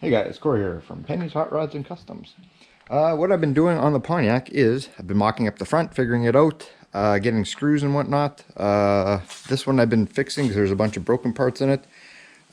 Hey guys, Cory here from Penny's Hot Rods and Customs. What I've been doing on the Pontiac is I've been mocking up the front, figuring it out, getting screws and whatnot. This one I've been fixing because there's a bunch of broken parts in it.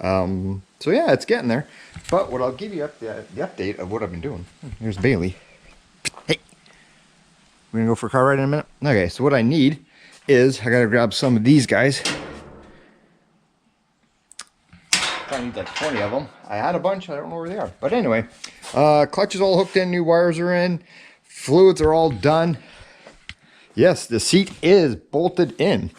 So yeah, it's getting there. But what I'll give you the update of what I've been doing. Here's Bailey. Hey, we're gonna go for a car ride in a minute. Okay, so what I need is I gotta grab some of these guys. I need like 20 of them. I had a bunch, I don't know where they are. But anyway, clutch is all hooked in, new wires are in, fluids are all done. Yes, the seat is bolted in.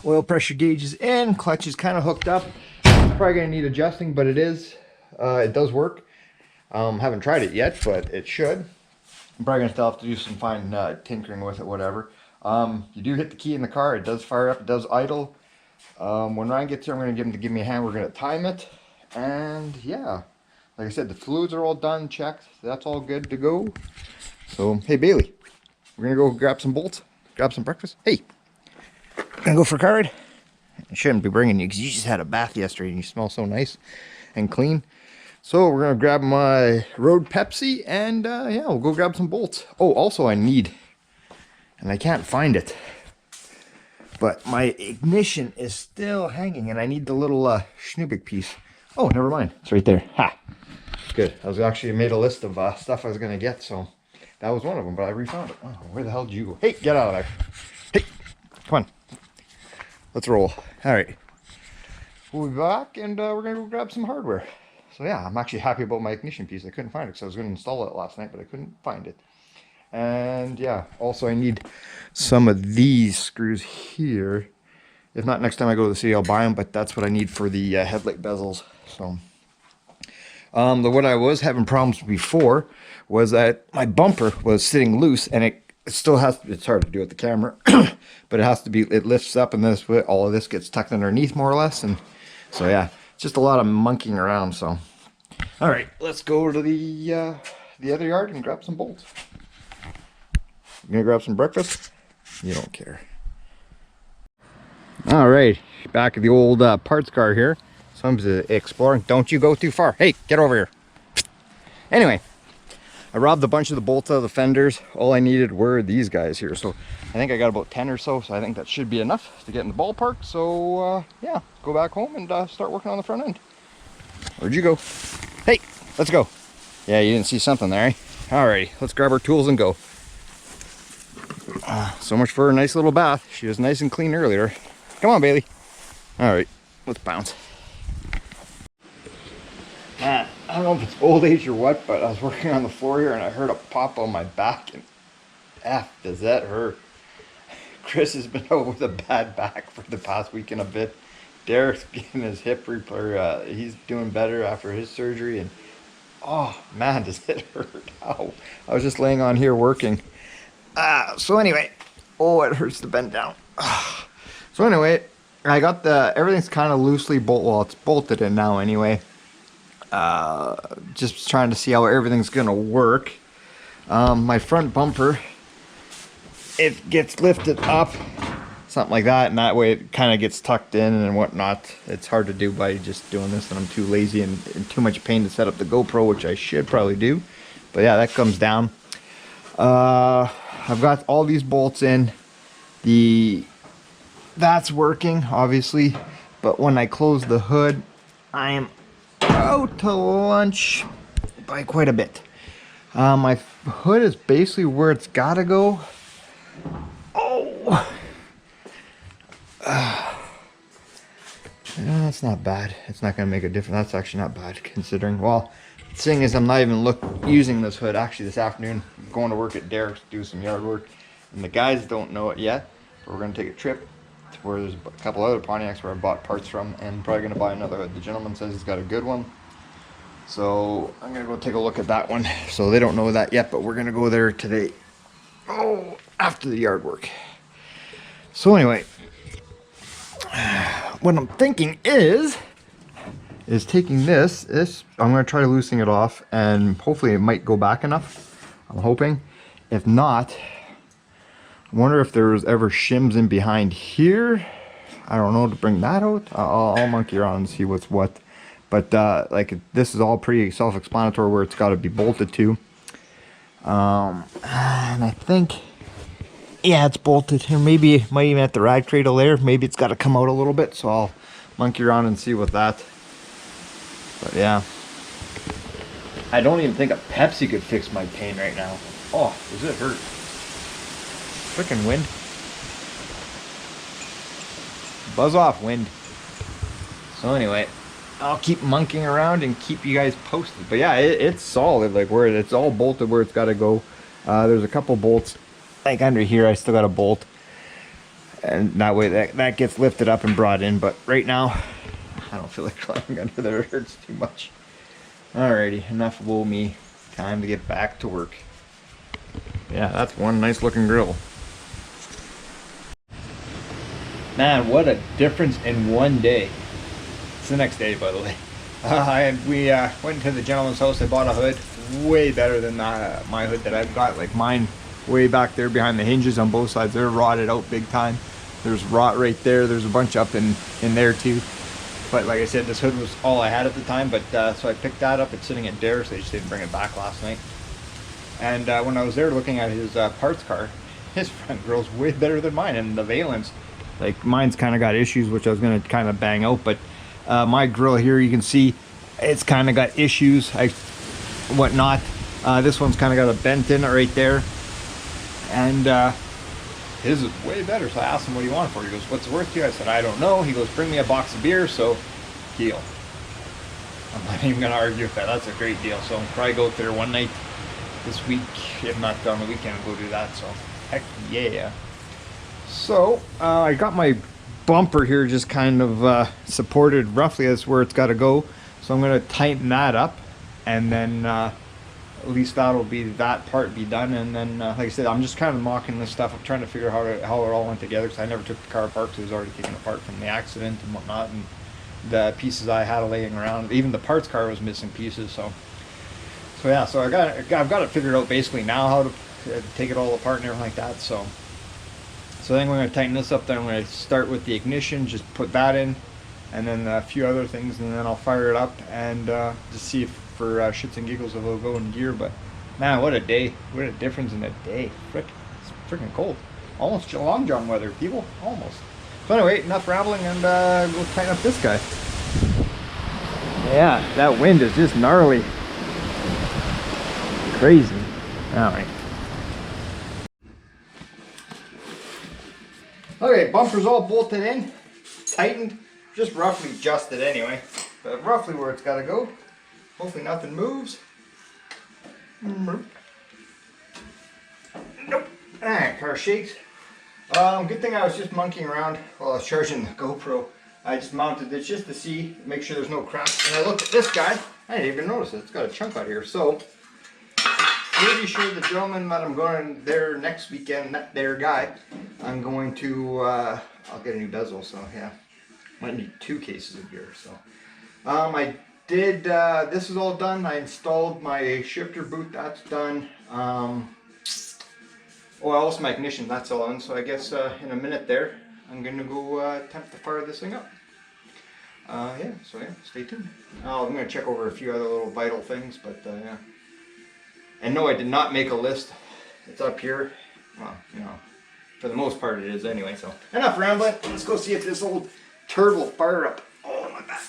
Oil pressure gauge is in, clutch is kind of hooked up. Probably gonna need adjusting, but it does work. Haven't tried it yet, but it should. I'm probably gonna still have to do some fine tinkering with it, whatever. You do hit the key in the car, it does fire up, it does idle. When Ryan gets here, I'm going to get him to give me a hand. We're going to time it. And yeah, like I said, the fluids are all done, checked. That's all good to go. So, hey, Bailey, we're going to go grab some bolts, grab some breakfast. Hey, going to go for a car ride? I shouldn't be bringing you because you just had a bath yesterday and you smell so nice and clean. So we're going to grab my Road Pepsi and yeah, we'll go grab some bolts. Oh, also I need, and I can't find it, but my ignition is still hanging and I need the little Schnubik piece. Oh, never mind. It's right there. Ha! Good. I was actually made a list of stuff I was going to get, so that was one of them, but I refound it. Oh, where the hell did you go? Hey, get out of there. Hey, come on. Let's roll. All right. We'll be back and we're going to go grab some hardware. So yeah, I'm actually happy about my ignition piece. I couldn't find it because I was going to install it last night, but I couldn't find it. And yeah, also I need some of these screws here. If not, next time I go to the city I'll buy them, but that's what I need for the headlight bezels. So what I was having problems before was that my bumper was sitting loose, and it still has to, it's hard to do with the camera, but it has to be, it lifts up, and this way all of this gets tucked underneath more or less. And so yeah, it's just a lot of monkeying around. So all right, let's go to the other yard and grab some bolts. You gonna grab some breakfast? You don't care. All right, back at the old parts car here. So I'm exploring. Don't you go too far. Hey, get over here. Anyway, I robbed a bunch of the bolts out of the fenders. All I needed were these guys here. So I think I got about 10 or so. So I think that should be enough to get in the ballpark. So yeah, go back home and start working on the front end. Where'd you go? Hey, let's go. Yeah, you didn't see something there, eh? All right, let's grab our tools and go. So much for a nice little bath. She was nice and clean earlier. Come on, Bailey. All right, let's bounce. Man, I don't know if it's old age or what, but I was working on the floor here and I heard a pop on my back, and does that hurt. Chris has been out with a bad back for the past week and a bit. Derek's getting his hip repair. He's doing better after his surgery, and oh man, does it hurt. Ow. I was just laying on here working. So anyway, oh, it hurts to bend down. So anyway, I got everything's kind of loosely it's bolted in now anyway. Just trying to see how everything's gonna work. My front bumper, it gets lifted up, something like that, and that way it kind of gets tucked in and whatnot. It's hard to do by just doing this, and I'm too lazy and too much pain to set up the GoPro, which I should probably do. But yeah, that comes down. I've got all these bolts in. That's working, obviously, but when I close the hood, I am out to lunch by quite a bit. My hood is basically where it's gotta go. Oh, that's not bad. It's not gonna make a difference. That's actually not bad considering. Well, the thing is, I'm not even using this hood. Actually, this afternoon, I'm going to work at Derek's to do some yard work, and the guys don't know it yet, but we're gonna take a trip to where there's a couple other Pontiacs where I bought parts from, and probably gonna buy another hood. The gentleman says he's got a good one, so I'm gonna go take a look at that one. So they don't know that yet, but we're gonna go there today. Oh, after the yard work. So anyway, what I'm thinking is taking this, I'm going to try loosening it off, and hopefully it might go back enough. I'm hoping. If not, I wonder if there was ever shims in behind here. I don't know, to bring that out. I'll monkey around and see what's what. But like this is all pretty self-explanatory where it's got to be bolted to. And I think, yeah, it's bolted here. Maybe it might even at the rad cradle there. Maybe it's got to come out a little bit. So I'll monkey around and see with that. But yeah, I don't even think a Pepsi could fix my pain right now. Oh, does it hurt? Freaking wind. Buzz off, wind. So anyway, I'll keep monkeying around and keep you guys posted. But yeah, it's solid, like where it's all bolted where it's got to go. There's a couple bolts like under here. I still got a bolt, and that way that gets lifted up and brought in. But right now, I don't feel like climbing under there. It hurts too much. Alrighty, enough of me. Time to get back to work. Yeah, that's one nice looking grill. Man, what a difference in one day. It's the next day, by the way. We went to the gentleman's house. I bought a hood way better than my hood that I've got. Like mine way back there behind the hinges on both sides. They're rotted out big time. There's rot right there. There's a bunch up in there too. But like I said, this hood was all I had at the time. But so I picked that up. It's sitting at Dare's. They just didn't bring it back last night. And when I was there looking at his parts car, his front grill's way better than mine. And the valence, like mine's kind of got issues, which I was going to kind of bang out. But my grill here, you can see it's kind of got issues, whatnot. This one's kind of got a bent in it right there. And his is way better. So I asked him, what do you want it for? He goes, what's it worth to you? I said, I don't know. He goes, bring me a box of beer. So deal. I'm not even going to argue with that. That's a great deal. So I'll probably go out there one night this week, if not on the weekend, we'll go do that. So heck yeah. So I got my bumper here just kind of supported roughly as where it's got to go. So I'm going to tighten that up, and then at least that'll be that part be done. And then like I said, I'm just kind of mocking this stuff. I'm trying to figure out how it all went together, because I never took the car apart because it was already taken apart from the accident and whatnot, and the pieces I had laying around. Even the parts car was missing pieces. So yeah, so I've got it figured out basically now how to take it all apart and everything like that. So I think we're going to tighten this up. Then I'm going to start with the ignition, just put that in, and then a few other things, and then I'll fire it up and just see if for shits and giggles if it'll go in gear. But man, what a day. What a difference in a day. It's freaking cold. Almost Long John weather, people. Almost. So anyway, enough rambling, and we'll tighten up this guy. Yeah, that wind is just gnarly. Crazy. Alright. Okay, bumper's all bolted in, tightened, just roughly adjusted anyway, but roughly where it's got to go. Hopefully nothing moves. Nope. Alright, car shakes. Good thing I was just monkeying around while I was charging the GoPro. I just mounted this just to see, make sure there's no cracks. And I looked at this guy, I didn't even notice it. It's got a chunk out here. So, pretty sure the gentleman that I'm going there next weekend, that there guy, I'm going to, I'll get a new bezel, so yeah. Might need 2 cases of beer, so. I did, this is all done. I installed my shifter boot, that's done. Also my ignition, that's all in. So I guess in a minute there, I'm going to go attempt to fire this thing up. Yeah, so yeah, stay tuned. I'm going to check over a few other little vital things, but yeah. And no, I did not make a list. It's up here. Well, you know, for the most part it is anyway. So enough rambling. Let's go see if this old turd will fire up. Oh, my back.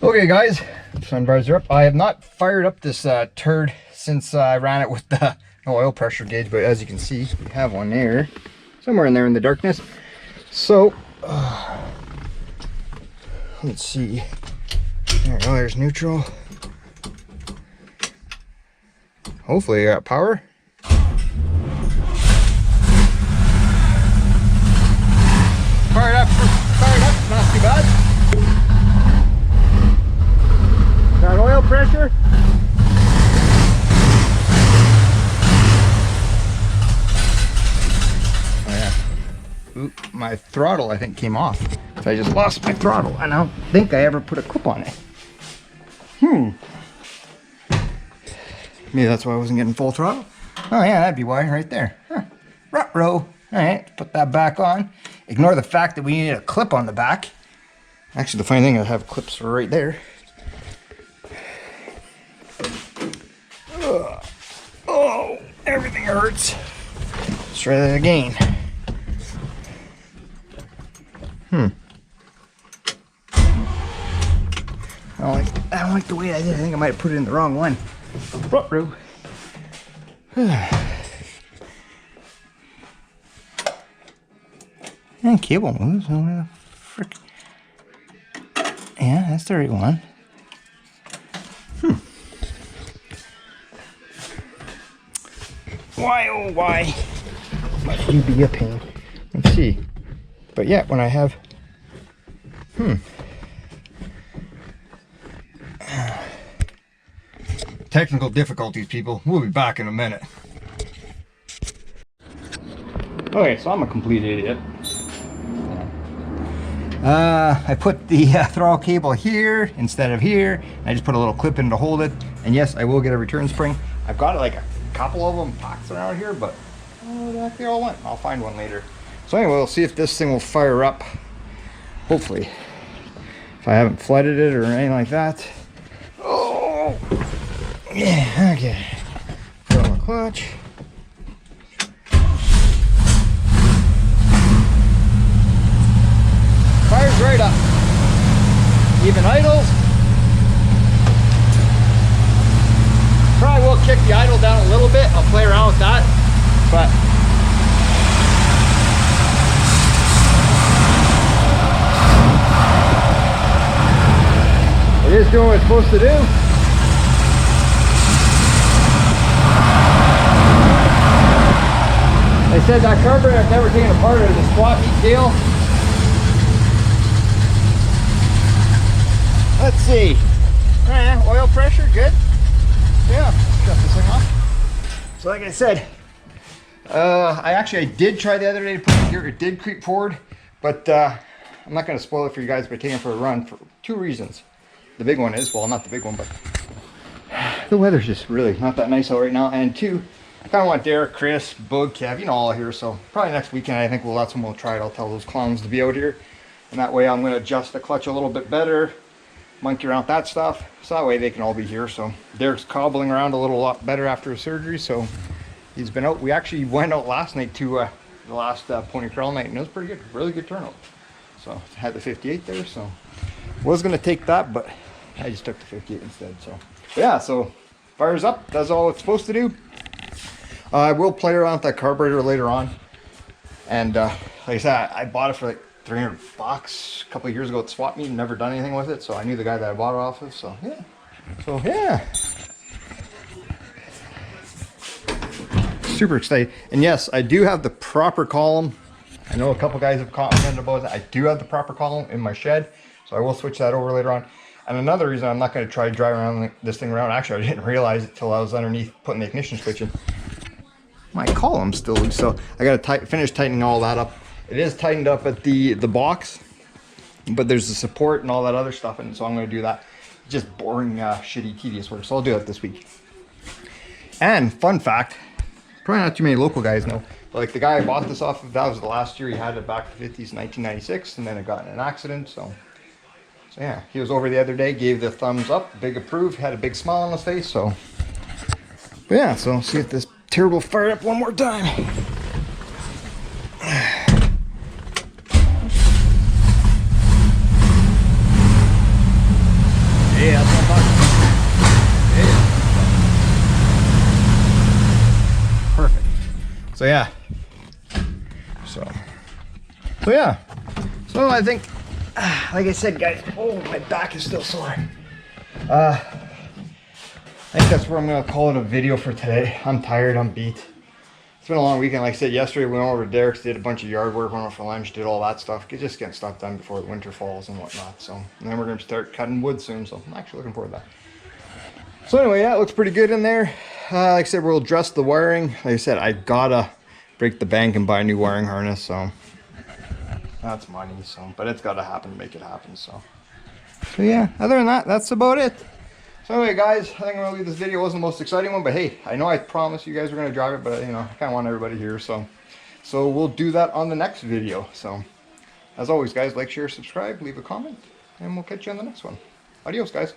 Okay, guys, sun bars are up. I have not fired up this turd since I ran it with the oil pressure gauge, but as you can see, we have one there, somewhere in there in the darkness. So let's see. There we go, there's neutral. Hopefully I got power. Fired up, not too bad. Got oil pressure. Oh yeah. Oop, my throttle I think came off. So I just lost my throttle. I don't think I ever put a clip on it. Maybe that's why I wasn't getting full throttle. Oh yeah, that'd be why right there. Huh. Ruh-roh. All right, put that back on. Ignore the fact that we need a clip on the back. Actually, the funny thing is I have clips right there. Ugh. Oh, everything hurts. Let's try that again. I don't like the way I did. I think I might have put it in the wrong one. Ruh-roh. And cable moves. Frick. Yeah, that's the right one. Why, oh why? Must you be a pain? Let's see. But yeah, when I have... Technical difficulties, people. We'll be back in a minute. Okay, so I'm a complete idiot. I put the throttle cable here instead of here. I just put a little clip in to hold it. And yes, I will get a return spring. I've got like a couple of them packed around here, but they all went. I'll find one later. So anyway, we'll see if this thing will fire up. Hopefully. If I haven't flooded it or anything like that. Oh! Yeah, okay. Put on the clutch. Fires right up. Even idles. Probably will kick the idle down a little bit. I'll play around with that. But it is doing what it's supposed to do. They said that carburetor I've never taken apart as a swap meet deal. Let's see. Oil pressure, good. Yeah, shut this thing off. So like I said, I did try the other day to put it here. It did creep forward, but I'm not going to spoil it for you guys by taking it for a run for two reasons. The big one is, well, not the big one, but the weather's just really not that nice out right now. And two, I kind of want Derek, Chris, Bug, Kev, all here. So probably next weekend, I think that's when we'll try it. I'll tell those clowns to be out here. And that way I'm going to adjust the clutch a little bit better, monkey around with that stuff. So that way they can all be here. So Derek's cobbling around a lot better after his surgery. So he's been out. We actually went out last night to the last Pony Trail night, and it was pretty good. Really good turnout. So had the 58 there. So was going to take that, but I just took the 58 instead. So but yeah, so fires up, does all it's supposed to do. I will play around with that carburetor later on. And like I said, I bought it for like $300 a couple of years ago at swap meet and never done anything with it. So I knew the guy that I bought it off of. So yeah. So yeah. Super excited. And yes, I do have the proper column. I know a couple guys have commented about it. I do have the proper column in my shed. So I will switch that over later on. And another reason I'm not going to try to drive around this thing around. Actually, I didn't realize it till I was underneath putting the ignition switch in. My column's still loose, so I got to finish tightening all that up. It is tightened up at the box, but there's the support and all that other stuff, and so I'm going to do that. Just boring, shitty, tedious work. So I'll do that this week. And fun fact, probably not too many local guys know, but like the guy I bought this off of, that was the last year he had it back in the 50s, 1996, and then it got in an accident. So yeah, he was over the other day, gave the thumbs up, big approve, had a big smile on his face. So, but yeah, so see if this terrible fire up one more time. Yeah, that's what I'm talking about. Yeah. Perfect. So yeah. So yeah. So I think, like I said, guys, oh, my back is still sore. I think that's where I'm going to call it a video for today. I'm tired, I'm beat. It's been a long weekend. Like I said, yesterday we went over to Derek's, did a bunch of yard work, went over for lunch, did all that stuff. Just getting stuff done before the winter falls and whatnot. So, and then we're going to start cutting wood soon, so I'm actually looking forward to that. So anyway, yeah, it looks pretty good in there. Like I said, we'll adjust the wiring. Like I said, I gotta break the bank and buy a new wiring harness, so that's money, so, but it's gotta happen to make it happen, so yeah, other than that, that's about it. So anyway, guys, I think I'm gonna leave this video. It wasn't the most exciting one, but hey, I know I promised you guys were gonna drive it, but I kind of want everybody here, so So we'll do that on the next video. So as always, guys, like, share, subscribe, leave a comment, and we'll catch you on the next one. Adios, guys.